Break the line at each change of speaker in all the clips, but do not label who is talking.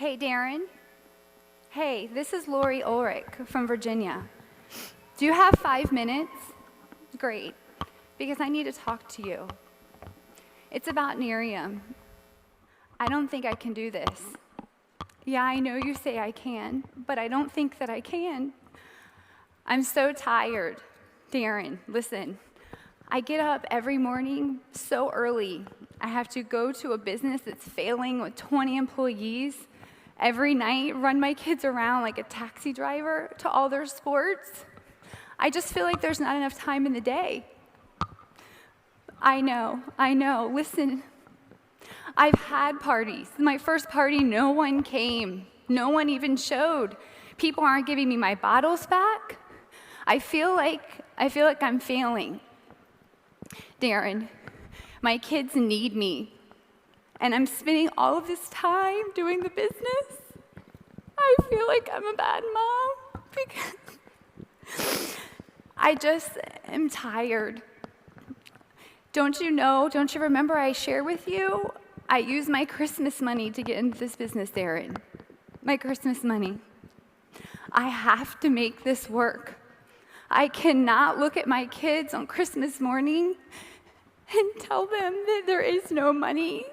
Hey, Darren. Hey, this is Lori Ulrich from Virginia. Do you have 5 minutes? Great, because I need to talk to you. It's about Miriam. I don't think I can do this. Yeah, I know you say I can, but I don't think that I can. I'm so tired. Darren, listen. I get up every morning so early. I have to go to a business that's failing with 20 employees. Every night, run my kids around like a taxi driver to all their sports. I just feel like there's not enough time in the day. I know. Listen, I've had parties. My first party, no one came. No one even showed. People aren't giving me my bottles back. I feel like I'm failing. Darren, my kids need me. And I'm spending all of this time doing the business. I feel like I'm a bad mom because I just am tired. Don't you remember I shared with you? I used my Christmas money to get into this business, Darren. My Christmas money. I have to make this work. I cannot look at my kids on Christmas morning and tell them that there is no money.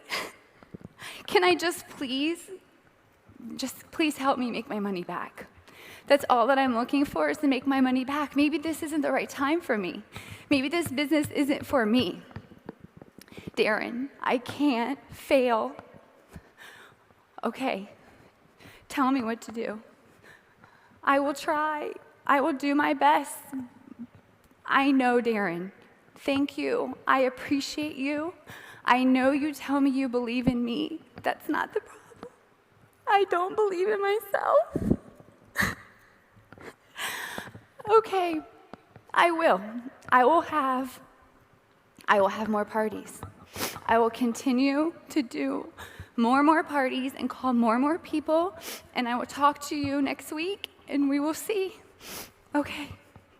Can I just please help me make my money back? That's all that I'm looking for, is to make my money back. Maybe this isn't the right time for me. Maybe this business isn't for me. Darren, I can't fail. Okay, tell me what to do. I will try. I will do my best. I know, Darren. Thank you. I appreciate you. I know you tell me you believe in me. That's not the problem. I don't believe in myself. Okay, I will. I will have more parties. I will continue to do more parties and call more people, and I will talk to you next week, and we will see. Okay,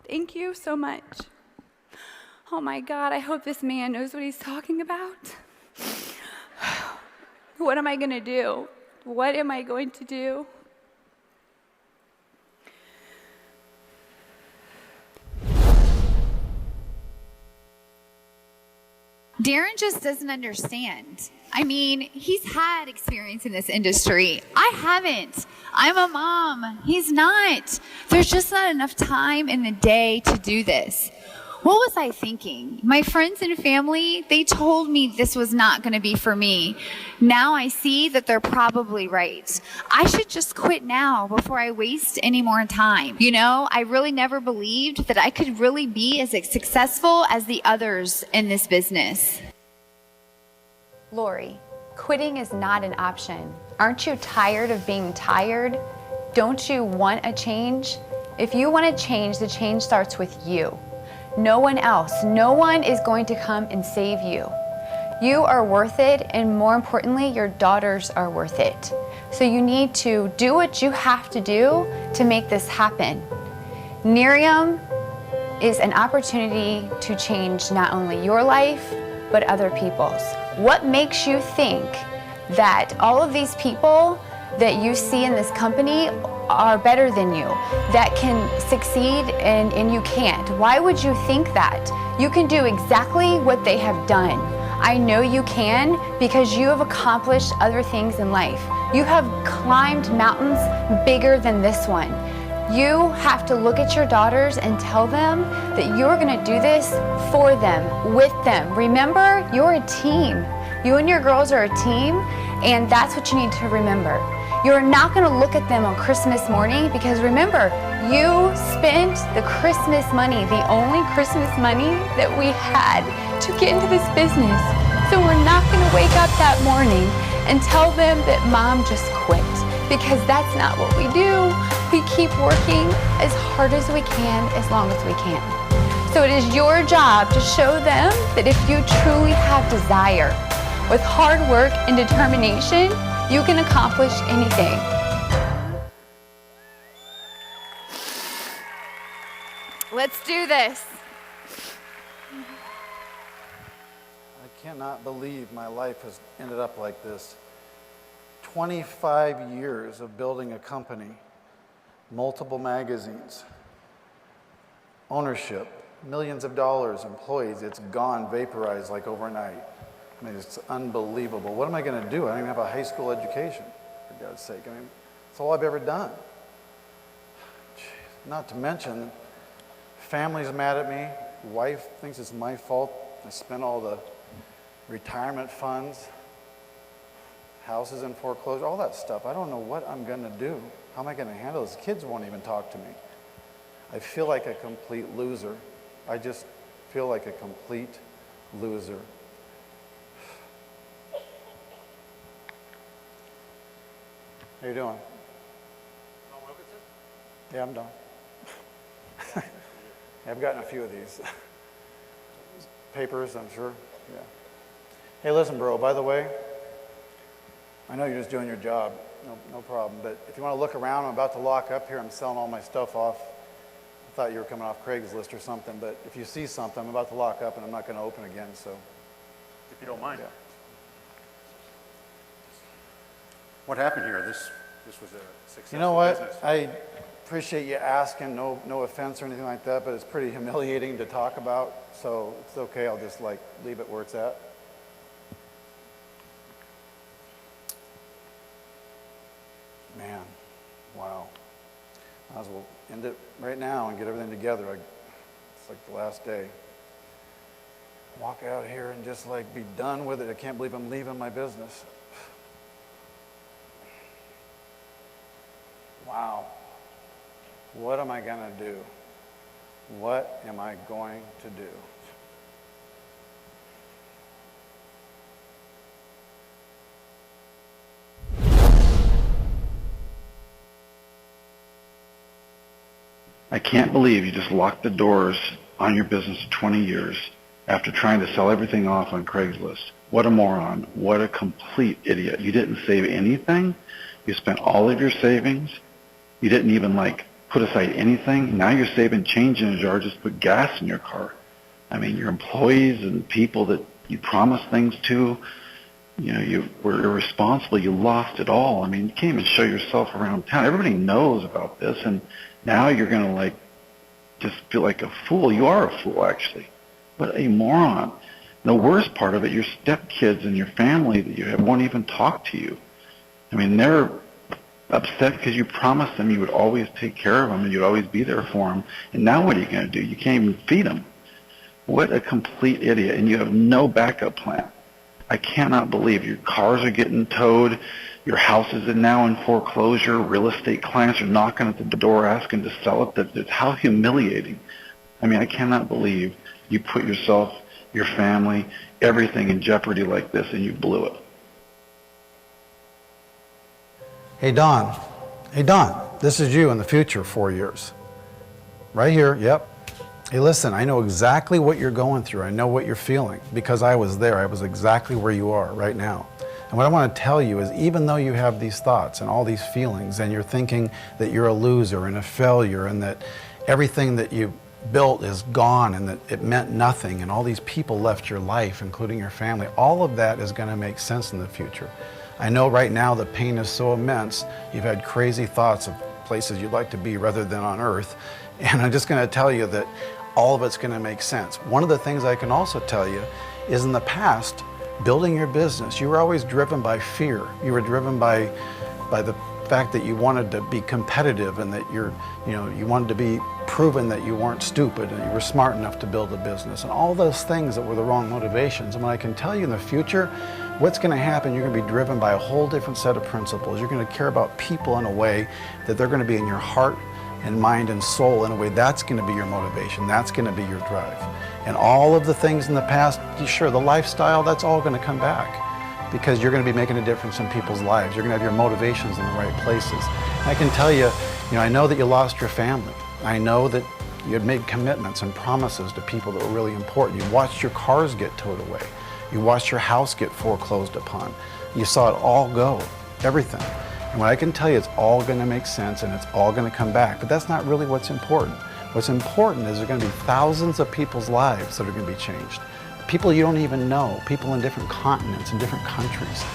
thank you so much. Oh my God, I hope this man knows what he's talking about. What am I gonna do? What am I going to do?
Darren just doesn't understand. I mean, he's had experience in this industry. I haven't. I'm a mom. He's not. There's just not enough time in the day to do this. What was I thinking? My friends and family, they told me this was not going to be for me. Now I see that they're probably right. I should just quit now before I waste any more time. You know, I really never believed that I could really be as successful as the others in this business.
Lori, quitting is not an option. Aren't you tired of being tired? Don't you want a change? If you want a change, the change starts with you. No one else. No one is going to come and save you. You are worth it, and more importantly, your daughters are worth it. So you need to do what you have to do to make this happen. Miriam is an opportunity to change not only your life, but other people's. What makes you think that all of these people that you see in this company are better than you, that can succeed and you can't? Why would you think that? You can do exactly what they have done. I know you can, because you have accomplished other things in life. You have climbed mountains bigger than this one. You have to look at your daughters and tell them that you're going to do this for them, with them. Remember, you're a team. You and your girls are a team, and that's what you need to remember. You're not going to look at them on Christmas morning, because remember, you spent the Christmas money, the only Christmas money that we had to get into this business. So we're not going to wake up that morning and tell them that mom just quit, because that's not what we do. We keep working as hard as we can, as long as we can. So it is your job to show them that if you truly have desire, with hard work and determination, you can accomplish anything. Let's do this.
I cannot believe my life has ended up like this. 25 years of building a company, multiple magazines, ownership, millions of dollars, employees, it's gone, vaporized like overnight. I mean, it's unbelievable. What am I going to do? I don't even have a high school education, for God's sake. I mean, it's all I've ever done. Jeez. Not to mention, family's mad at me. Wife thinks it's my fault. I spent all the retirement funds, houses in foreclosure, all that stuff. I don't know what I'm going to do. How am I going to handle this? Kids won't even talk to me. I feel like a complete loser. I just feel like a complete loser. How you doing? Yeah, I'm done. Yeah, I've gotten a few of these. Papers, I'm sure. Yeah. Hey, listen, bro, by the way, I know you're just doing your job. No problem. But if you want to look around, I'm about to lock up here. I'm selling all my stuff off. I thought you were coming off Craigslist or something. But if you see something, I'm about to lock up, and I'm not going to open again. So,
if you don't mind.
Yeah.
What happened here? This was a successful
You know what?
business.
I appreciate you asking. No offense or anything like that, but it's pretty humiliating to talk about. So it's okay. I'll just leave it where it's at. Man, wow. Might as well end it right now and get everything together. It's like the last day. Walk out here and just be done with it. I can't believe I'm leaving my business. Wow. What am I going to do? What am I going to do?
I can't believe you just locked the doors on your business 20 years after trying to sell everything off on Craigslist. What a moron. What a complete idiot. You didn't save anything. You spent all of your savings. You didn't even put aside anything. Now you're saving change in a jar, just put gas in your car. I mean, your employees and people that you promised things to, you were irresponsible. You lost it all. I mean, you can't even show yourself around town. Everybody knows about this, and now you're going to just feel like a fool. You are a fool, actually. What a moron. The worst part of it, your stepkids and your family that you have won't even talk to you. I mean, they're upset because you promised them you would always take care of them and you'd always be there for them. And now what are you going to do? You can't even feed them. What a complete idiot. And you have no backup plan. I cannot believe your cars are getting towed. Your house is now in foreclosure. Real estate clients are knocking at the door asking to sell it. How humiliating. I mean, I cannot believe you put yourself, your family, everything in jeopardy like this, and you blew it.
Hey, Don. Hey, Don. This is you in the future, 4 years. Right here, yep. Hey, listen, I know exactly what you're going through. I know what you're feeling because I was there. I was exactly where you are right now. And what I want to tell you is even though you have these thoughts and all these feelings and you're thinking that you're a loser and a failure and that everything that you built is gone and that it meant nothing and all these people left your life, including your family, all of that is going to make sense in the future. I know right now the pain is so immense, you've had crazy thoughts of places you'd like to be rather than on earth. And I'm just going to tell you that all of it's going to make sense. One of the things I can also tell you is in the past, building your business, you were always driven by fear. You were driven by the fact that you wanted to be competitive and that you wanted to be proven that you weren't stupid and you were smart enough to build a business and all those things that were the wrong motivations. And what I can tell you in the future, what's going to happen, you're going to be driven by a whole different set of principles. You're going to care about people in a way that they're going to be in your heart and mind and soul in a way that's going to be your motivation. That's going to be your drive. And all of the things in the past, sure, the lifestyle, that's all going to come back because you're going to be making a difference in people's lives. You're going to have your motivations in the right places. And I can tell you, I know that you lost your family. I know that you had made commitments and promises to people that were really important. You watched your cars get towed away. You watched your house get foreclosed upon. You saw it all go, everything. And what I can tell you, it's all going to make sense and it's all going to come back. But that's not really what's important. What's important is there are going to be thousands of people's lives that are going to be changed. People you don't even know, people in different continents and different countries.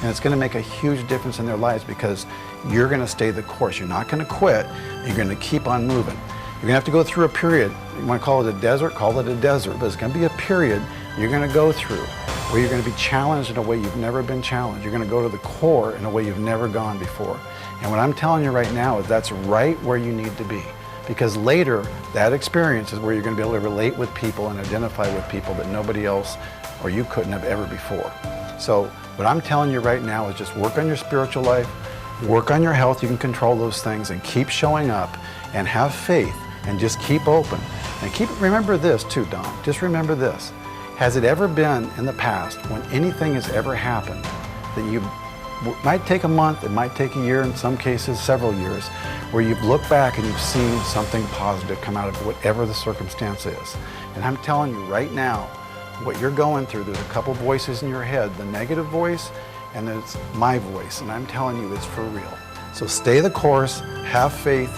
And it's going to make a huge difference in their lives because you're going to stay the course. You're not going to quit. You're going to keep on moving. You're going to have to go through a period. You want to call it a desert, call it a desert. But it's going to be a period you're going to go through where you're going to be challenged in a way you've never been challenged. You're going to go to the core in a way you've never gone before. And what I'm telling you right now is that's right where you need to be. Because later, that experience is where you're going to be able to relate with people and identify with people that nobody else or you couldn't have ever before. So what I'm telling you right now is just work on your spiritual life, work on your health. You can control those things and keep showing up and have faith and just keep open. And remember this too, Don. Just remember this. Has it ever been in the past when anything has ever happened that you might take a month, it might take a year, in some cases several years, where you've looked back and you've seen something positive come out of whatever the circumstance is? And I'm telling you right now, what you're going through, there's a couple voices in your head, the negative voice and there's my voice, and I'm telling you it's for real. So stay the course, have faith,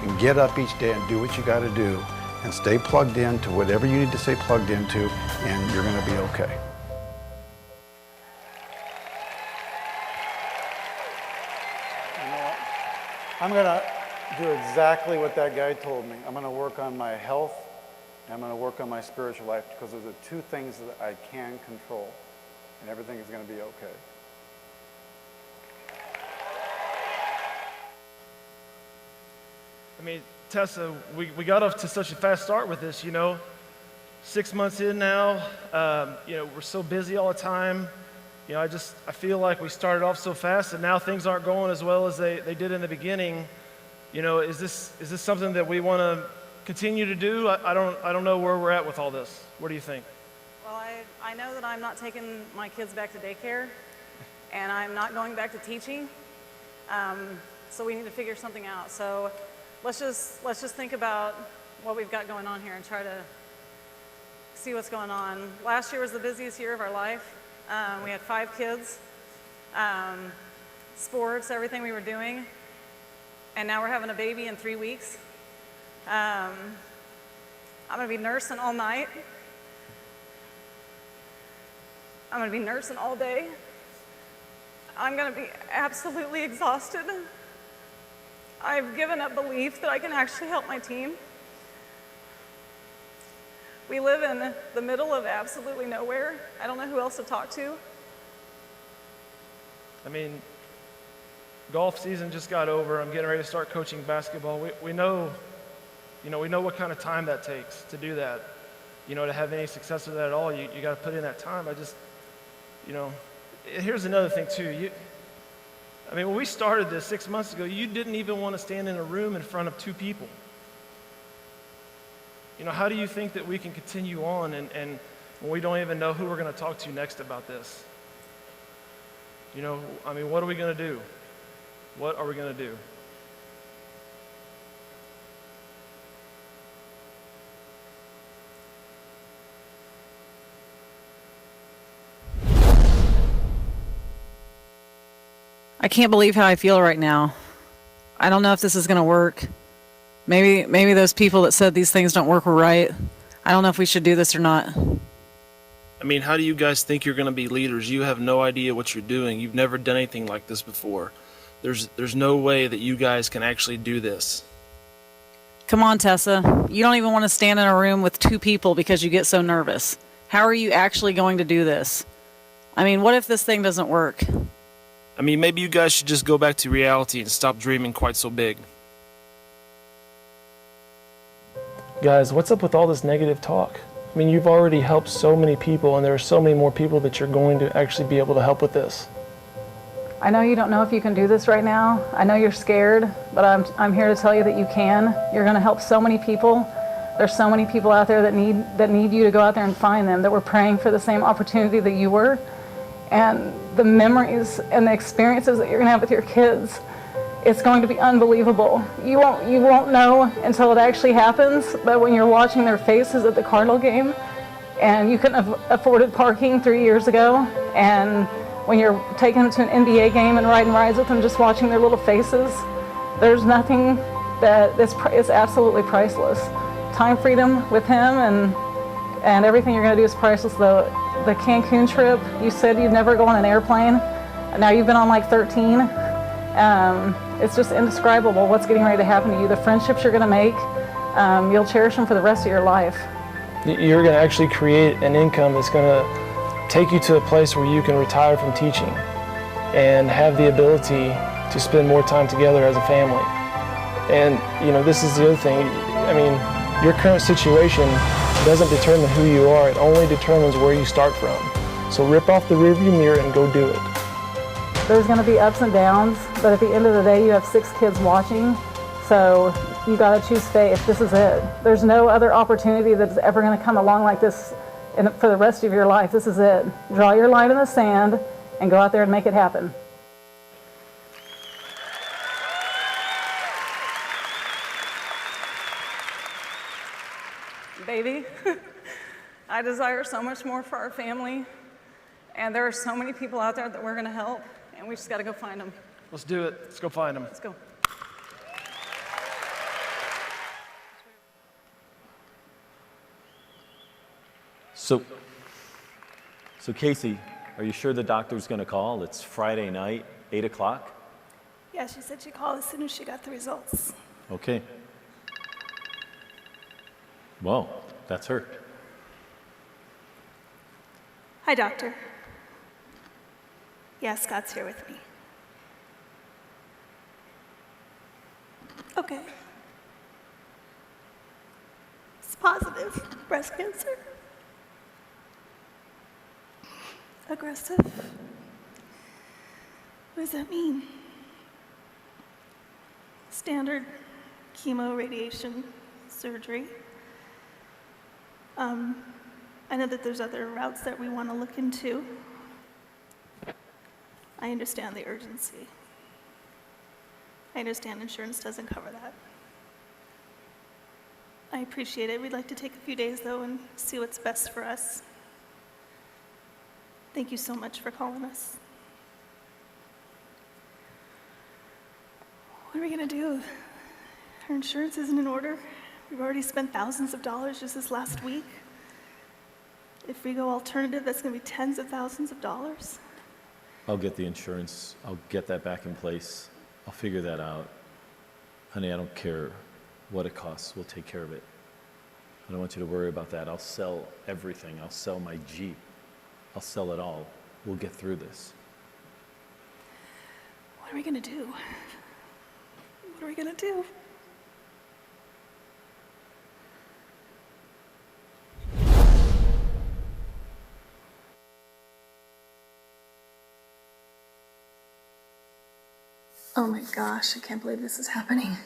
and get up each day and do what you got to do, and stay plugged in to whatever you need to stay plugged into, and you're going to be okay. You know what? I'm going to do exactly what that guy told me. I'm going to work on my health, and I'm going to work on my spiritual life, because those are two things that I can control, and everything is going to be okay.
I mean, Tessa, we got off to such a fast start with this, 6 months in now, we're so busy all the time. I feel like we started off so fast and now things aren't going as well as they did in the beginning. Is this something that we want to continue to do? I don't know where we're at with all this. What do you think?
Well, I know that I'm not taking my kids back to daycare, and I'm not going back to teaching. So we need to figure something out. So let's just think about what we've got going on here and try to see what's going on. Last year was the busiest year of our life. We had 5 kids, sports, everything we were doing, and now we're having a baby in 3 weeks. I'm going to be nursing all night. I'm going to be nursing all day. I'm going to be absolutely exhausted. I've given up belief that I can actually help my team. We live in the middle of absolutely nowhere. I don't know who else to talk to.
I mean, golf season just got over. I'm getting ready to start coaching basketball. We know what kind of time that takes to do that. To have any success with that at all, you got to put in that time. Here's another thing too. When we started this 6 months ago, you didn't even want to stand in a room in front of 2 people. How do you think that we can continue on and when we don't even know who we're going to talk to next about this? What are we going to do? What are we going to do?
I can't believe how I feel right now. I don't know if this is going to work. Maybe those people that said these things don't work were right. I don't know if we should do this or not.
How do you guys think you're going to be leaders? You have no idea what you're doing. You've never done anything like this before. There's no way that you guys can actually do this.
Come on, Tessa. You don't even want to stand in a room with 2 people because you get so nervous. How are you actually going to do this? What if this thing doesn't work?
Maybe you guys should just go back to reality and stop dreaming quite so big.
Guys, what's up with all this negative talk? You've already helped so many people, and there are so many more people that you're going to actually be able to help with this.
I know you don't know if you can do this right now. I know you're scared, but I'm here to tell you that you can. You're going to help so many people. There's so many people out there that need you to go out there and find them, that were praying for the same opportunity that you were. And the memories and the experiences that you're going to have with your kids, it's going to be unbelievable. You won't know until it actually happens, but when you're watching their faces at the Cardinal game, and you couldn't have afforded parking 3 years ago, and when you're taking them to an NBA game and riding rides with them, just watching their little faces, there's nothing that is absolutely priceless. Time freedom with him and everything you're going to do is priceless. The Cancun trip, you said you'd never go on an airplane. Now you've been on like 13. It's just indescribable what's getting ready to happen to you. The friendships you're going to make, you'll cherish them for the rest of your life.
You're going to actually create an income that's going to take you to a place where you can retire from teaching and have the ability to spend more time together as a family. And, you know, this is the other thing. I mean, your current situation doesn't determine who you are. It only determines where you start from. So rip off the rearview mirror and go do it.
There's going to be ups and downs, but at the end of the day, you have 6 kids watching, so you got to choose faith. This is it. There's no other opportunity that's ever going to come along like this for the rest of your life. This is it. Draw your line in the sand and go out there and make it happen.
Baby, I desire so much more for our family, and there are so many people out there that we're going to help, and we just got to go find them.
Let's do it. Let's go find them.
Let's go.
So Casey, are you sure the doctor's going to call? It's Friday night, 8 o'clock?
Yeah, she said she'd call as soon as she got the results.
Okay. Well, that's her.
Hi, doctor. Yeah, Scott's here with me. Okay. It's positive. Breast cancer. Aggressive. What does that mean? Standard chemo, radiation, surgery. I know that there's other routes that we want to look into. I understand the urgency. I understand insurance doesn't cover that. I appreciate it. We'd like to take a few days, though, and see what's best for us. Thank you so much for calling us. What are we going to do? Our insurance isn't in order. We've already spent thousands of dollars just this last week. If we go alternative, that's going to be tens of thousands of dollars.
I'll get the insurance. I'll get that back in place. I'll figure that out. Honey, I don't care what it costs. We'll take care of it. I don't want you to worry about that. I'll sell everything. I'll sell my Jeep. I'll sell it all. We'll get through this.
What are we going to do? What are we going to do? Oh my gosh, I can't believe this is happening.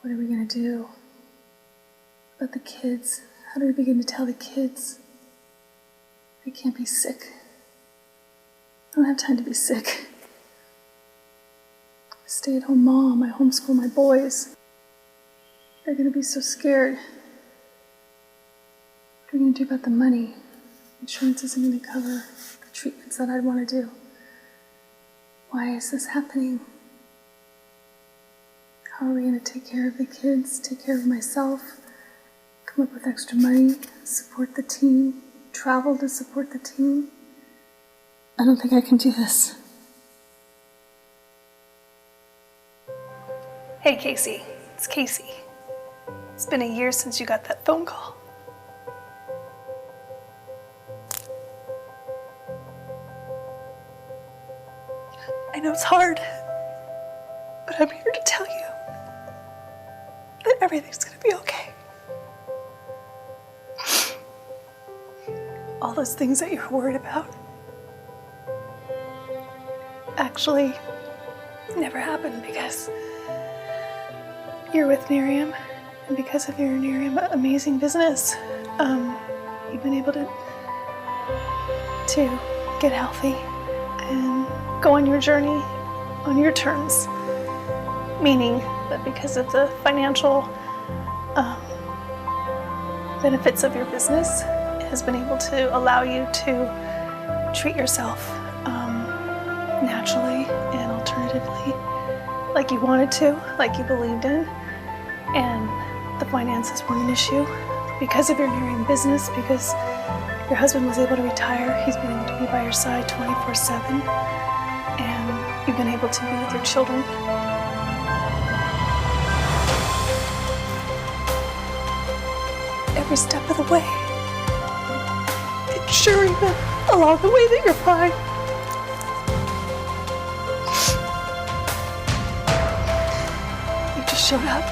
What are we gonna do? About the kids? How do we begin to tell the kids? They can't be sick. I don't have time to be sick. I'm a stay-at-home mom. I homeschool my boys. They're gonna be so scared. What are we gonna do about the money? Insurance isn't gonna cover the treatments that I'd want to do. Why is this happening? How are we going to take care of the kids, take care of myself, come up with extra money, support the team, travel to support the team? I don't think I can do this. Hey, Casey. It's Casey. It's been a year since you got that phone call. I know it's hard, but I'm here to tell you that everything's gonna be okay. All those things that you're worried about actually never happened because you're with Nerium, and because of your Nerium amazing business, you've been able to get healthy and go on your journey on your terms, meaning that because of the financial benefits of your business, it has been able to allow you to treat yourself naturally and alternatively, like you wanted to, like you believed in, and the finances weren't an issue because of your Nerium business, because your husband was able to retire. He's been able to be by your side 24/7, and you've been able to be with your children. Every step of the way, ensuring that along the way that you're fine. You just showed up.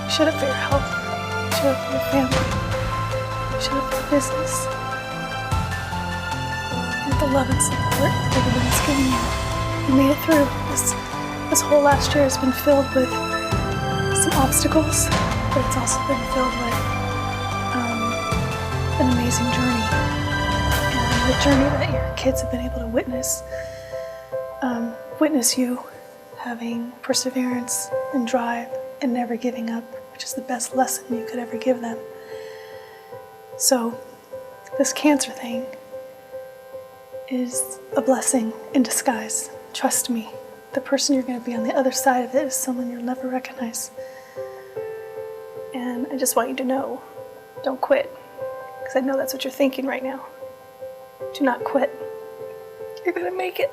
You showed up for your health. You showed up for your family. You showed up for your business. With the love and support that everybody's giving you, you made it through. This whole last year has been filled with some obstacles, but it's also been filled with an amazing journey. And the journey that your kids have been able to witness you having perseverance and drive and never giving up, which is the best lesson you could ever give them. So this cancer thing is a blessing in disguise. Trust me, the person you're going to be on the other side of it is someone you'll never recognize. And I just want you to know, don't quit, because I know that's what you're thinking right now. Do not quit. You're going to make it.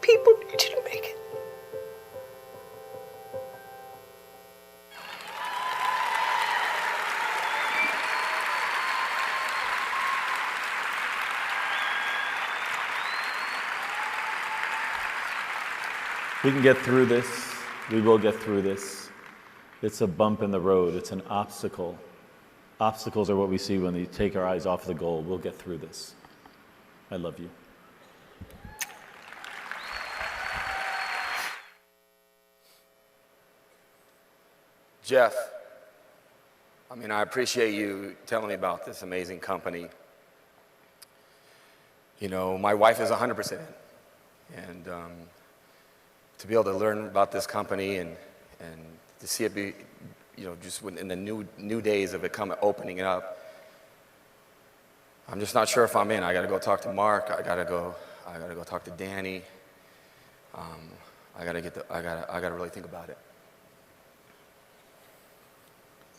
People need you to make it.
We can get through this. We will get through this. It's a bump in the road. It's an obstacle. Obstacles are what we see when we take our eyes off the goal. We'll get through this. I love you.
Jeff, I appreciate you telling me about this amazing company. You know, my wife is 100% in. And to be able to learn about this company and to see it be, just in the new days of it opening up, I'm just not sure if I'm in. I got to go talk to Mark. I got to go talk to Danny. I got to really think about it.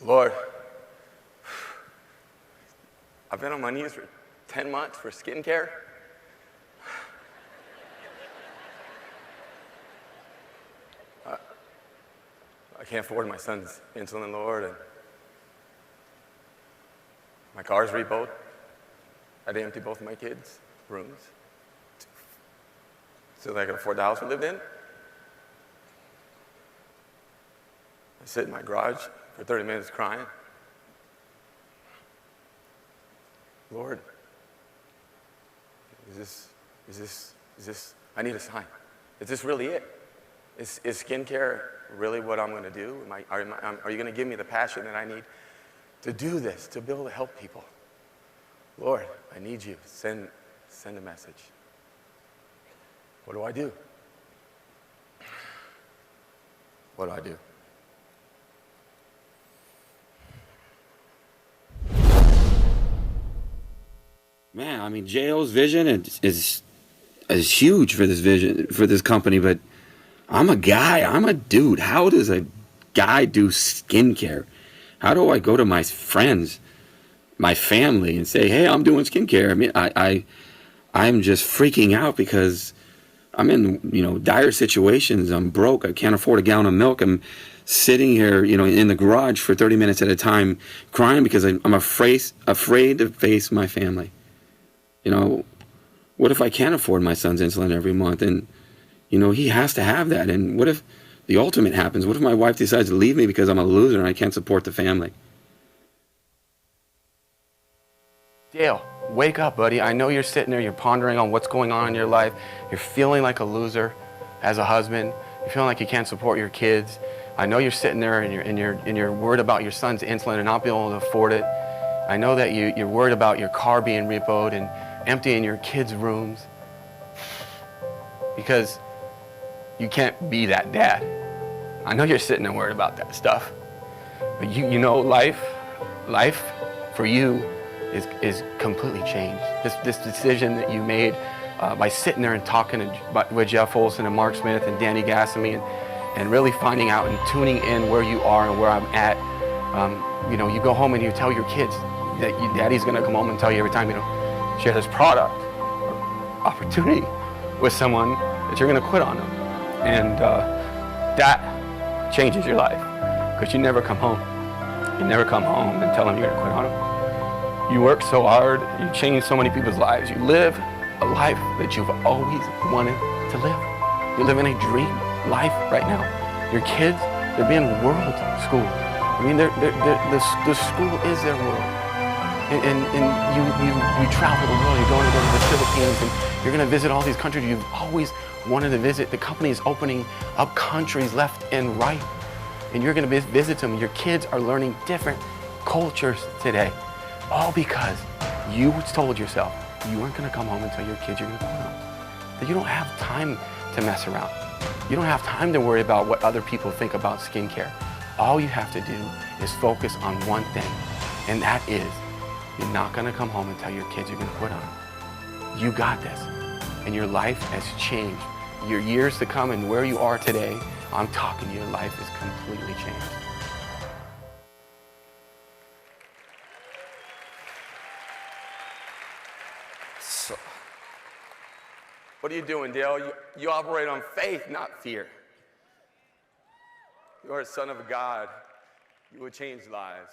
Lord, I've been on my knees for 10 months for skincare. I can't afford my son's insulin, Lord, and my car's repoed. I had to empty both of my kids' rooms so that I could afford the house we lived in. I sit in my garage for 30 minutes crying. Lord, is this, I need a sign. Is this really it? Is skincare really what I'm going to do? Are you going to give me the passion that I need to do this, to be able to help people? Lord, I need you. Send a message. What do I do? What do I do?
Man, J.O.'s vision is huge for this company, but I'm a guy, I'm a dude. How does a guy do skincare? How do I go to my friends, my family, and say, hey, I'm doing skincare? I'm just freaking out because I'm in, dire situations. I'm broke. I can't afford a gallon of milk. I'm sitting here, in the garage for 30 minutes at a time crying because I'm afraid to face my family. What if I can't afford my son's insulin every month? And, he has to have that. And what if the ultimate happens? What if my wife decides to leave me because I'm a loser and I can't support the family?
Dale, wake up, buddy. I know you're sitting there, you're pondering on what's going on in your life. You're feeling like a loser as a husband. You're feeling like you can't support your kids. I know you're sitting there and you're worried about your son's insulin and not being able to afford it. I know that you're worried about your car being repoed and emptying your kids' rooms because you can't be that dad. I know you're sitting there worried about that stuff, but you know life for you is completely changed. This decision that you made by sitting there and talking with Jeff Olson and Mark Smith and Danny Gassamy and really finding out and tuning in where you are and where I'm at. You go home and you tell your kids, that your daddy's gonna come home and tell you every time you share this product or opportunity with someone that you're gonna quit on them. And that changes your life, because you never come home. You never come home and tell them you're gonna quit on them. You work so hard, you change so many people's lives. You live a life that you've always wanted to live. You live in a dream life right now. Your kids, they're being world school. I mean, the school is their world. And you travel the world. You're going to go to the Philippines, and you're going to visit all these countries you've always wanted to visit. The company is opening up countries left and right, and you're going to visit them. Your kids are learning different cultures today, all because you told yourself you weren't going to come home and tell your kids you're going to quit on. That you don't have time to mess around. You don't have time to worry about what other people think about skincare. All you have to do is focus on one thing, and that is you're not going to come home and tell your kids you're going to quit on them. You got this, and your life has changed. Your years to come and where you are today, I'm talking your life is completely changed. So, what are you doing, Dale? You operate on faith, not fear. You are a son of God. You will change lives.